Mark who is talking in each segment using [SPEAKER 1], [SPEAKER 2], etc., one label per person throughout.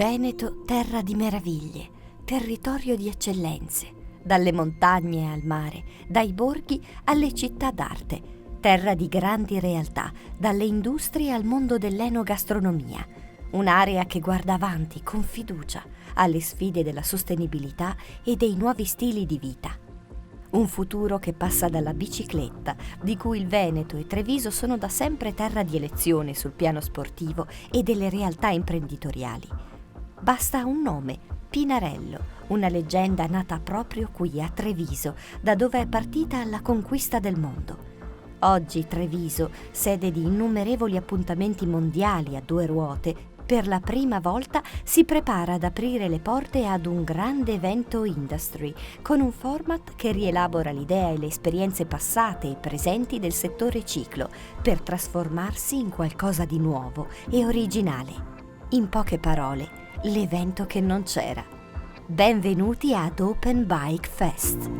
[SPEAKER 1] Veneto, terra di meraviglie, territorio di eccellenze, dalle montagne al mare, dai borghi alle città d'arte, terra di grandi realtà, dalle industrie al mondo dell'enogastronomia, un'area che guarda avanti con fiducia alle sfide della sostenibilità e dei nuovi stili di vita. Un futuro che passa dalla bicicletta, di cui il Veneto e Treviso sono da sempre terra di elezione sul piano sportivo e delle realtà imprenditoriali. Basta un nome, Pinarello, una leggenda nata proprio qui a Treviso, da dove è partita alla conquista del mondo. Oggi Treviso, sede di innumerevoli appuntamenti mondiali a due ruote, per la prima volta si prepara ad aprire le porte ad un grande evento industry, con un format che rielabora l'idea e le esperienze passate e presenti del settore ciclo, per trasformarsi in qualcosa di nuovo e originale. In poche parole, l'evento che non c'era. Benvenuti ad Open Bike Fest.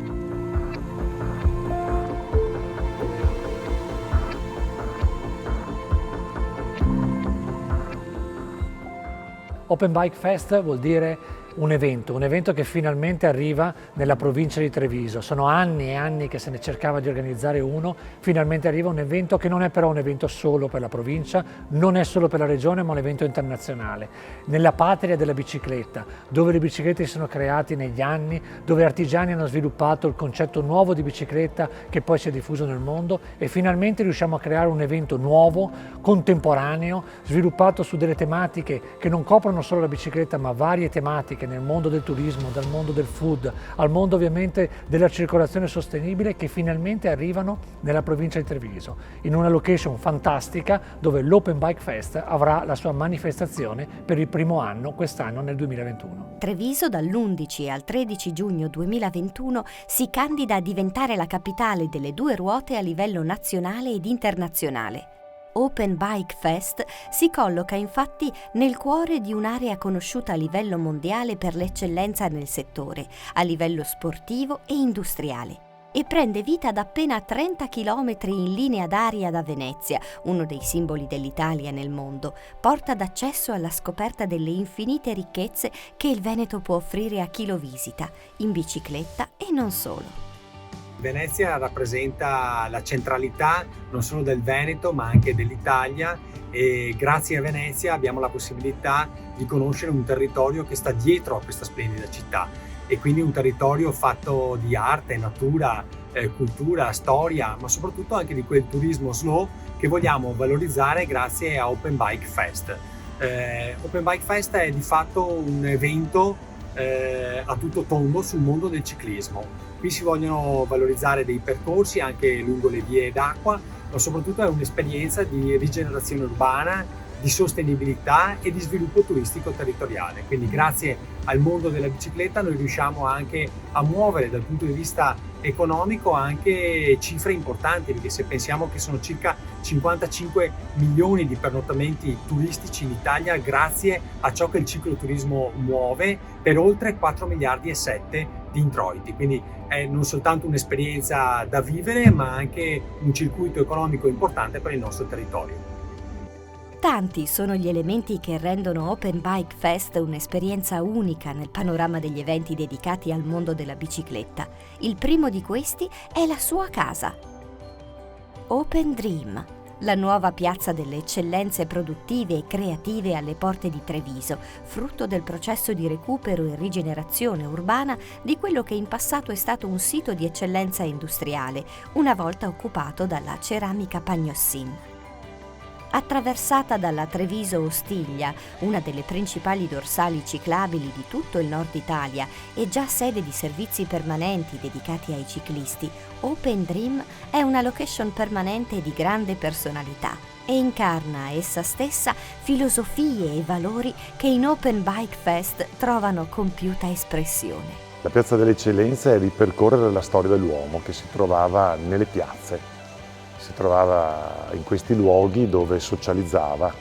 [SPEAKER 2] Open Bike Fest vuol dire un evento che finalmente arriva nella provincia di Treviso. Sono anni e anni che se ne cercava di organizzare uno, finalmente arriva un evento che non è però un evento solo per la provincia, non è solo per la regione, ma un evento internazionale. Nella patria della bicicletta, dove le biciclette si sono create negli anni, dove artigiani hanno sviluppato il concetto nuovo di bicicletta che poi si è diffuso nel mondo e finalmente riusciamo a creare un evento nuovo, contemporaneo, sviluppato su delle tematiche che non coprono solo la bicicletta, ma varie tematiche nel mondo del turismo, dal mondo del food, al mondo ovviamente della circolazione sostenibile, che finalmente arrivano nella provincia di Treviso, in una location fantastica dove l'Open Bike Fest avrà la sua manifestazione per il primo anno, quest'anno nel 2021.
[SPEAKER 1] Treviso dall'11 al 13 giugno 2021 si candida a diventare la capitale delle due ruote a livello nazionale ed internazionale. Open Bike Fest si colloca infatti nel cuore di un'area conosciuta a livello mondiale per l'eccellenza nel settore, a livello sportivo e industriale, e prende vita ad appena 30 km in linea d'aria da Venezia, uno dei simboli dell'Italia nel mondo, porta d'accesso alla scoperta delle infinite ricchezze che il Veneto può offrire a chi lo visita, in bicicletta e non solo.
[SPEAKER 3] Venezia rappresenta la centralità non solo del Veneto ma anche dell'Italia, e grazie a Venezia abbiamo la possibilità di conoscere un territorio che sta dietro a questa splendida città, e quindi un territorio fatto di arte, natura, cultura, storia, ma soprattutto anche di quel turismo slow che vogliamo valorizzare grazie a Open Bike Fest. Open Bike Fest è di fatto un evento a tutto tondo sul mondo del ciclismo. Qui si vogliono valorizzare dei percorsi anche lungo le vie d'acqua, ma soprattutto è un'esperienza di rigenerazione urbana, di sostenibilità e di sviluppo turistico territoriale. Quindi grazie al mondo della bicicletta noi riusciamo anche a muovere dal punto di vista economico anche cifre importanti, perché se pensiamo che sono circa 55 milioni di pernottamenti turistici in Italia grazie a ciò che il cicloturismo muove, per oltre 4 miliardi e 7 di introiti. Quindi è non soltanto un'esperienza da vivere, ma anche un circuito economico importante per il nostro territorio.
[SPEAKER 1] Tanti sono gli elementi che rendono Open Bike Fest un'esperienza unica nel panorama degli eventi dedicati al mondo della bicicletta. Il primo di questi è la sua casa. Open Dream, la nuova piazza delle eccellenze produttive e creative alle porte di Treviso, frutto del processo di recupero e rigenerazione urbana di quello che in passato è stato un sito di eccellenza industriale, una volta occupato dalla Ceramica Pagnossin. Attraversata dalla Treviso-Ostiglia, una delle principali dorsali ciclabili di tutto il nord Italia e già sede di servizi permanenti dedicati ai ciclisti, Open Dream è una location permanente di grande personalità e incarna essa stessa filosofie e valori che in Open Bike Fest trovano compiuta espressione.
[SPEAKER 4] La Piazza delle Eccellenze è ripercorrere la storia dell'uomo che si trovava nelle piazze. Si trovava in questi luoghi dove socializzava,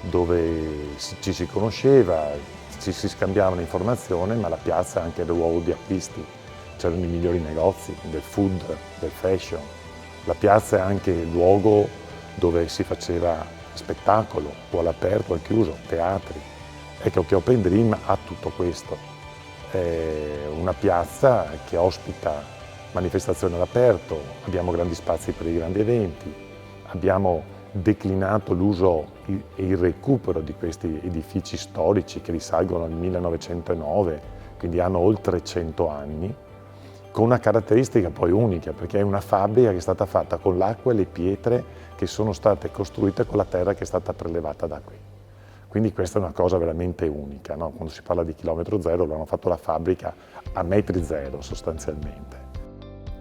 [SPEAKER 4] dove ci si conosceva, ci si scambiavano informazioni, ma la piazza è anche il luogo di acquisti. C'erano i migliori negozi del food, del fashion. La piazza è anche il luogo dove si faceva spettacolo, o all'aperto o al chiuso, teatri. Ecco che Open Dream ha tutto questo. È una piazza che ospita manifestazioni all'aperto, abbiamo grandi spazi per i grandi eventi, abbiamo declinato l'uso e il recupero di questi edifici storici che risalgono al 1909, quindi hanno oltre 100 anni, con una caratteristica poi unica, perché è una fabbrica che è stata fatta con l'acqua e le pietre che sono state costruite con la terra che è stata prelevata da qui. Quindi questa è una cosa veramente unica, no? Quando si parla di chilometro zero, hanno fatto la fabbrica a metri zero sostanzialmente.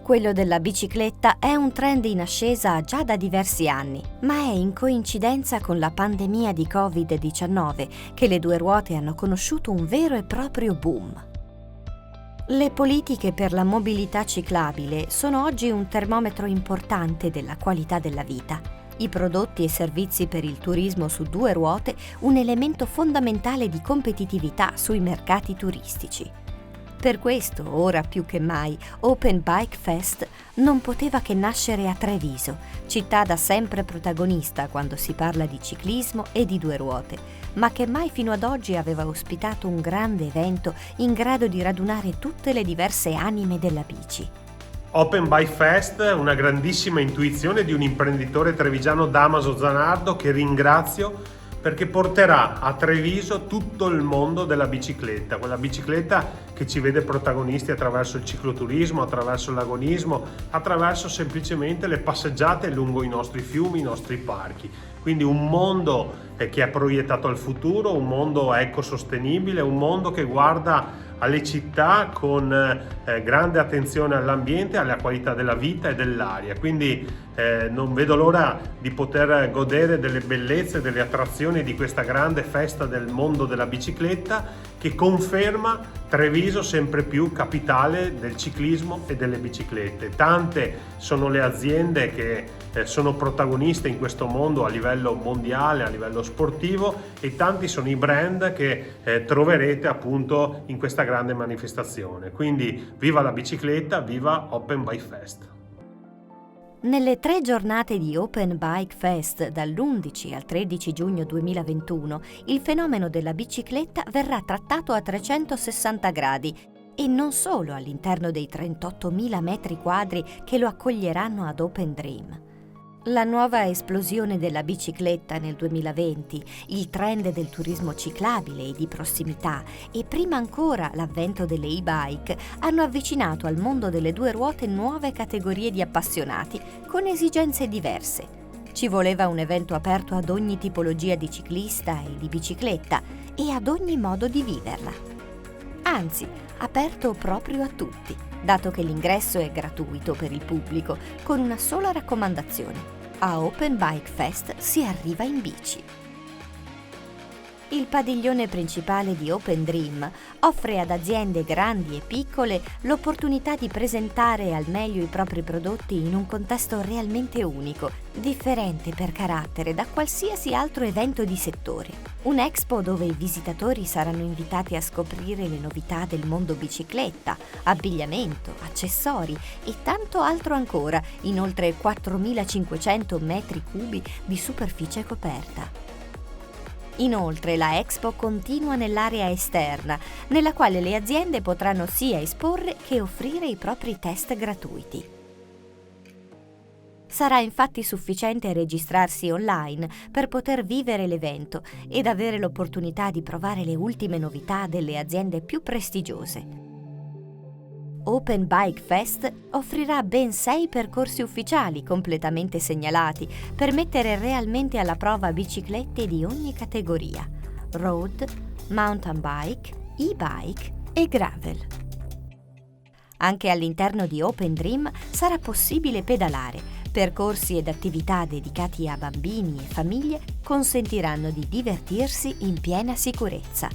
[SPEAKER 1] Quello della bicicletta è un trend in ascesa già da diversi anni, ma è in coincidenza con la pandemia di Covid-19 che le due ruote hanno conosciuto un vero e proprio boom. Le politiche per la mobilità ciclabile sono oggi un termometro importante della qualità della vita. I prodotti e servizi per il turismo su due ruote un elemento fondamentale di competitività sui mercati turistici. Per questo, ora più che mai, Open Bike Fest non poteva che nascere a Treviso, città da sempre protagonista quando si parla di ciclismo e di due ruote, ma che mai fino ad oggi aveva ospitato un grande evento in grado di radunare tutte le diverse anime della bici.
[SPEAKER 5] Open Bike Fest, una grandissima intuizione di un imprenditore trevigiano, Damaso Zanardo, che ringrazio perché porterà a Treviso tutto il mondo della bicicletta, quella bicicletta che ci vede protagonisti attraverso il cicloturismo, attraverso l'agonismo, attraverso semplicemente le passeggiate lungo i nostri fiumi, i nostri parchi. Quindi un mondo che è proiettato al futuro, un mondo ecosostenibile, un mondo che guarda alle città con grande attenzione all'ambiente, alla qualità della vita e dell'aria. Quindi non vedo l'ora di poter godere delle bellezze, delle attrazioni di questa grande festa del mondo della bicicletta che conferma Treviso sempre più capitale del ciclismo e delle biciclette. Tante sono le aziende che sono protagoniste in questo mondo a livello mondiale, a livello sportivo, e tanti sono i brand che troverete appunto in questa grande manifestazione. Quindi viva la bicicletta, viva Open Bike Fest!
[SPEAKER 1] Nelle 3 giornate di Open Bike Fest, dall'11 al 13 giugno 2021, il fenomeno della bicicletta verrà trattato a 360 gradi e non solo all'interno dei 38.000 metri quadri che lo accoglieranno ad Open Dream. La nuova esplosione della bicicletta nel 2020, il trend del turismo ciclabile e di prossimità e prima ancora l'avvento delle e-bike hanno avvicinato al mondo delle due ruote nuove categorie di appassionati con esigenze diverse. Ci voleva un evento aperto ad ogni tipologia di ciclista e di bicicletta e ad ogni modo di viverla. Anzi, aperto proprio a tutti, dato che l'ingresso è gratuito per il pubblico, con una sola raccomandazione: a Open Bike Fest si arriva in bici. Il padiglione principale di Open Dream offre ad aziende grandi e piccole l'opportunità di presentare al meglio i propri prodotti in un contesto realmente unico, differente per carattere da qualsiasi altro evento di settore. Un expo dove i visitatori saranno invitati a scoprire le novità del mondo bicicletta, abbigliamento, accessori e tanto altro ancora in oltre 4.500 metri cubi di superficie coperta. Inoltre la Expo continua nell'area esterna, nella quale le aziende potranno sia esporre che offrire i propri test gratuiti. Sarà infatti sufficiente registrarsi online per poter vivere l'evento ed avere l'opportunità di provare le ultime novità delle aziende più prestigiose. Open Bike Fest offrirà ben 6 percorsi ufficiali completamente segnalati per mettere realmente alla prova biciclette di ogni categoria: road, mountain bike, e-bike e gravel. Anche all'interno di Open Dream sarà possibile pedalare. Percorsi ed attività dedicati a bambini e famiglie consentiranno di divertirsi in piena sicurezza.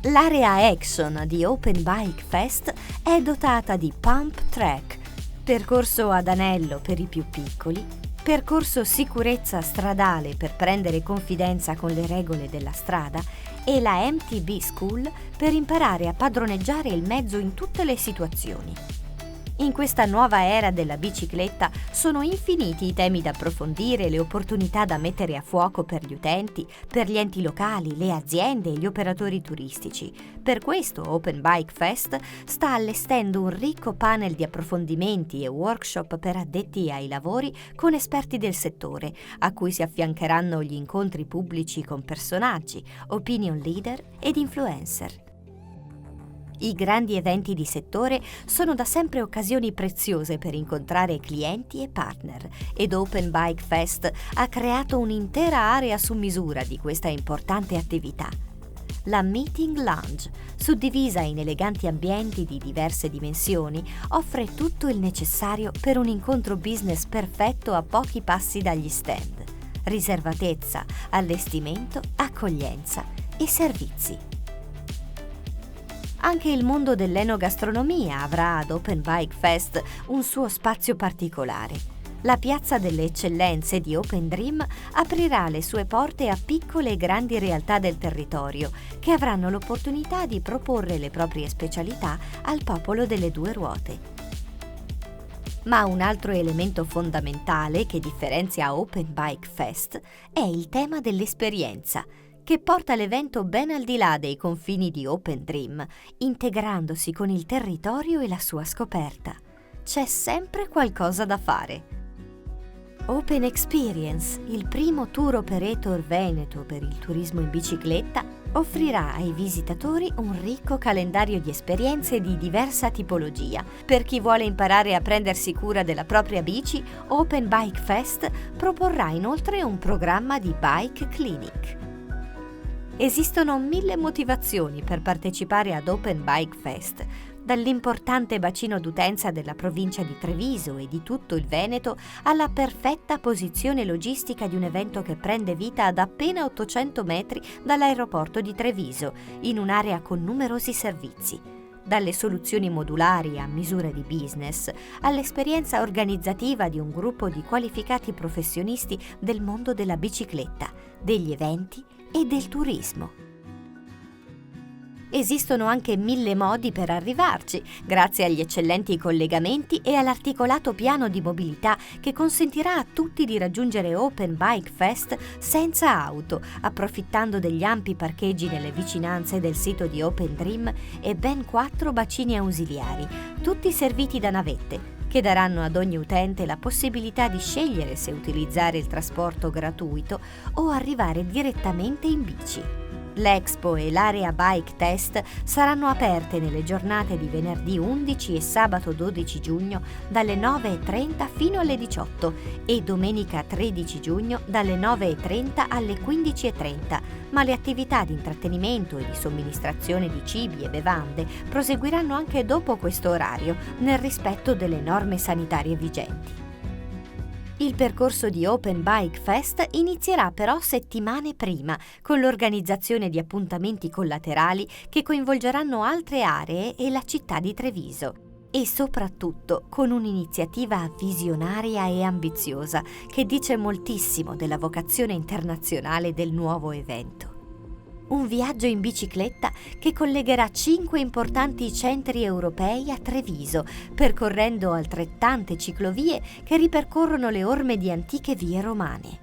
[SPEAKER 1] L'area Action di Open Bike Fest è dotata di Pump Track, percorso ad anello per i più piccoli, percorso sicurezza stradale per prendere confidenza con le regole della strada e la MTB School per imparare a padroneggiare il mezzo in tutte le situazioni. In questa nuova era della bicicletta sono infiniti i temi da approfondire, le opportunità da mettere a fuoco per gli utenti, per gli enti locali, le aziende e gli operatori turistici. Per questo Open Bike Fest sta allestendo un ricco panel di approfondimenti e workshop per addetti ai lavori con esperti del settore, a cui si affiancheranno gli incontri pubblici con personaggi, opinion leader ed influencer. I grandi eventi di settore sono da sempre occasioni preziose per incontrare clienti e partner ed Open Bike Fest ha creato un'intera area su misura di questa importante attività. La Meeting Lounge, suddivisa in eleganti ambienti di diverse dimensioni, offre tutto il necessario per un incontro business perfetto a pochi passi dagli stand. Riservatezza, allestimento, accoglienza e servizi. Anche il mondo dell'enogastronomia avrà ad Open Bike Fest un suo spazio particolare. La Piazza delle Eccellenze di Open Dream aprirà le sue porte a piccole e grandi realtà del territorio che avranno l'opportunità di proporre le proprie specialità al popolo delle due ruote. Ma un altro elemento fondamentale che differenzia Open Bike Fest è il tema dell'esperienza, che porta l'evento ben al di là dei confini di Open Dream, integrandosi con il territorio e la sua scoperta. C'è sempre qualcosa da fare. Open Experience, il primo tour operator veneto per il turismo in bicicletta, offrirà ai visitatori un ricco calendario di esperienze di diversa tipologia. Per chi vuole imparare a prendersi cura della propria bici, Open Bike Fest proporrà inoltre un programma di bike clinic. Esistono 1000 motivazioni per partecipare ad Open Bike Fest, dall'importante bacino d'utenza della provincia di Treviso e di tutto il Veneto alla perfetta posizione logistica di un evento che prende vita ad appena 800 metri dall'aeroporto di Treviso, in un'area con numerosi servizi. Dalle soluzioni modulari a misura di business, all'esperienza organizzativa di un gruppo di qualificati professionisti del mondo della bicicletta, degli eventi e del turismo. Esistono anche 1000 modi per arrivarci, grazie agli eccellenti collegamenti e all'articolato piano di mobilità che consentirà a tutti di raggiungere Open Bike Fest senza auto, approfittando degli ampi parcheggi nelle vicinanze del sito di Open Dream e ben 4 bacini ausiliari, tutti serviti da navette, che daranno ad ogni utente la possibilità di scegliere se utilizzare il trasporto gratuito o arrivare direttamente in bici. L'Expo e l'area Bike Test saranno aperte nelle giornate di venerdì 11 e sabato 12 giugno dalle 9:30 fino alle 18 e domenica 13 giugno dalle 9:30 alle 15:30, ma le attività di intrattenimento e di somministrazione di cibi e bevande proseguiranno anche dopo questo orario, nel rispetto delle norme sanitarie vigenti. Il percorso di Open Bike Fest inizierà però settimane prima, con l'organizzazione di appuntamenti collaterali che coinvolgeranno altre aree e la città di Treviso. E soprattutto con un'iniziativa visionaria e ambiziosa che dice moltissimo della vocazione internazionale del nuovo evento. Un viaggio in bicicletta che collegherà 5 importanti centri europei a Treviso, percorrendo altrettante ciclovie che ripercorrono le orme di antiche vie romane.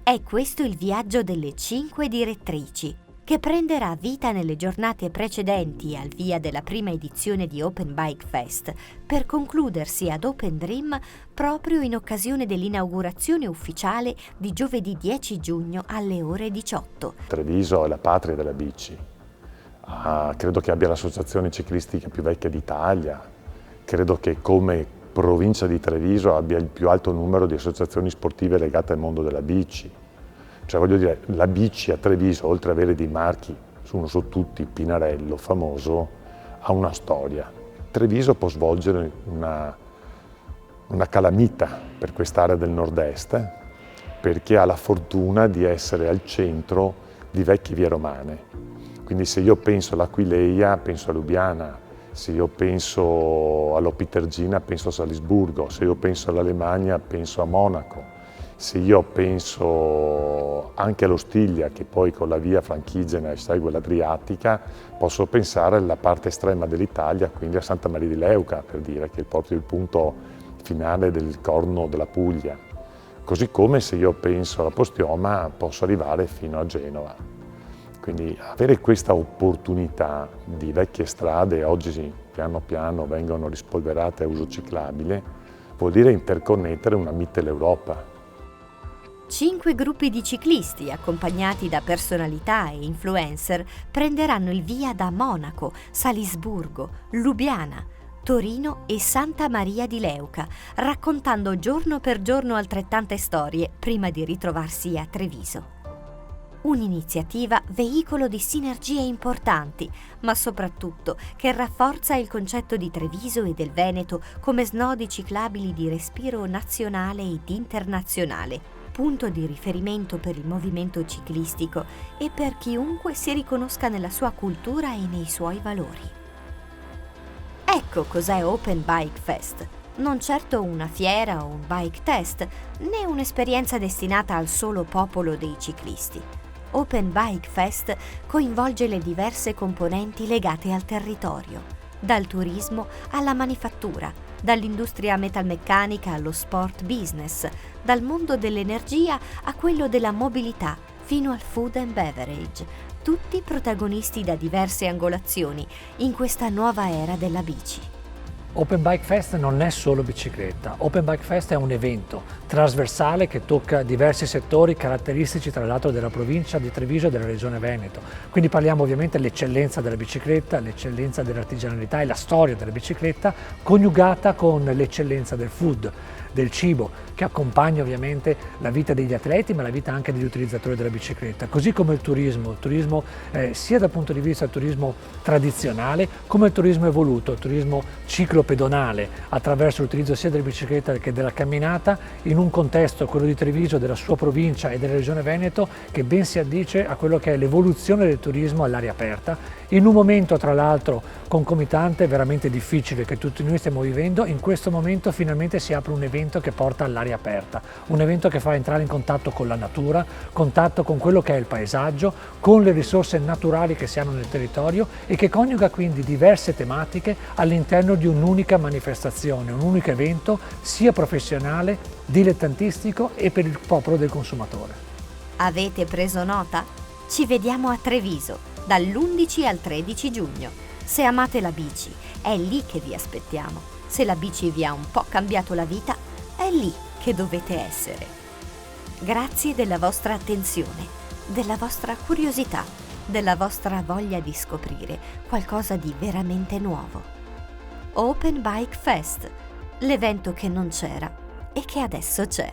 [SPEAKER 1] È questo il viaggio delle 5 direttrici, che prenderà vita nelle giornate precedenti al via della prima edizione di Open Bike Fest, per concludersi ad Open Dream proprio in occasione dell'inaugurazione ufficiale di giovedì 10 giugno alle ore 18.
[SPEAKER 4] Treviso è la patria della bici. Credo che abbia l'associazione ciclistica più vecchia d'Italia. Credo che come provincia di Treviso abbia il più alto numero di associazioni sportive legate al mondo della bici. Cioè voglio dire, la bici a Treviso, oltre ad avere dei marchi, uno su tutti, Pinarello, famoso, ha una storia. Treviso può svolgere una calamita per quest'area del nord-est, perché ha la fortuna di essere al centro di vecchie vie romane. Quindi se io penso all'Aquileia, penso a Lubiana, se io penso all'Opitergina, penso a Salisburgo, se io penso all'Alemagna, penso a Monaco. Se io penso anche allo Stiglia, che poi con la via Franchigena segue l'Adriatica, posso pensare alla parte estrema dell'Italia, quindi a Santa Maria di Leuca, per dire, che è proprio il punto finale del corno della Puglia. Così come se io penso alla Postioma posso arrivare fino a Genova. Quindi avere questa opportunità di vecchie strade, oggi piano piano vengono rispolverate a uso ciclabile, vuol dire interconnettere una Mitteleuropa.
[SPEAKER 1] 5 gruppi di ciclisti, accompagnati da personalità e influencer, prenderanno il via da Monaco, Salisburgo, Lubiana, Torino e Santa Maria di Leuca, raccontando giorno per giorno altrettante storie prima di ritrovarsi a Treviso. Un'iniziativa veicolo di sinergie importanti, ma soprattutto che rafforza il concetto di Treviso e del Veneto come snodi ciclabili di respiro nazionale ed internazionale, punto di riferimento per il movimento ciclistico e per chiunque si riconosca nella sua cultura e nei suoi valori. Ecco cos'è Open Bike Fest. Non certo una fiera o un bike test, né un'esperienza destinata al solo popolo dei ciclisti. Open Bike Fest coinvolge le diverse componenti legate al territorio, dal turismo alla manifattura, dall'industria metalmeccanica allo sport business, dal mondo dell'energia a quello della mobilità, fino al food and beverage, tutti protagonisti da diverse angolazioni in questa nuova era della bici.
[SPEAKER 2] Open Bike Fest non è solo bicicletta, Open Bike Fest è un evento trasversale che tocca diversi settori caratteristici tra l'altro della provincia di Treviso e della regione Veneto. Quindi parliamo ovviamente dell'eccellenza della bicicletta, l'eccellenza dell'artigianalità e la storia della bicicletta coniugata con l'eccellenza del food, del cibo, che accompagna ovviamente la vita degli atleti ma la vita anche degli utilizzatori della bicicletta, così come il turismo sia dal punto di vista del turismo tradizionale come il turismo evoluto, il turismo ciclopedonale attraverso l'utilizzo sia della bicicletta che della camminata in un contesto, quello di Treviso, della sua provincia e della regione Veneto, che ben si addice a quello che è l'evoluzione del turismo all'aria aperta, in un momento tra l'altro concomitante veramente difficile che tutti noi stiamo vivendo. In questo momento finalmente si apre un evento che porta all'aria aperta, un evento che fa entrare in contatto con la natura, contatto con quello che è il paesaggio, con le risorse naturali che si hanno nel territorio e che coniuga quindi diverse tematiche all'interno di un'unica manifestazione, un unico evento sia professionale, dilettantistico e per il popolo del consumatore.
[SPEAKER 1] Avete preso nota? Ci vediamo a Treviso dall'11 al 13 giugno. Se amate la bici, è lì che vi aspettiamo. Se la bici vi ha un po' cambiato la vita, è lì che dovete essere. Grazie della vostra attenzione, della vostra curiosità, della vostra voglia di scoprire qualcosa di veramente nuovo. Open Bike Fest, l'evento che non c'era e che adesso c'è.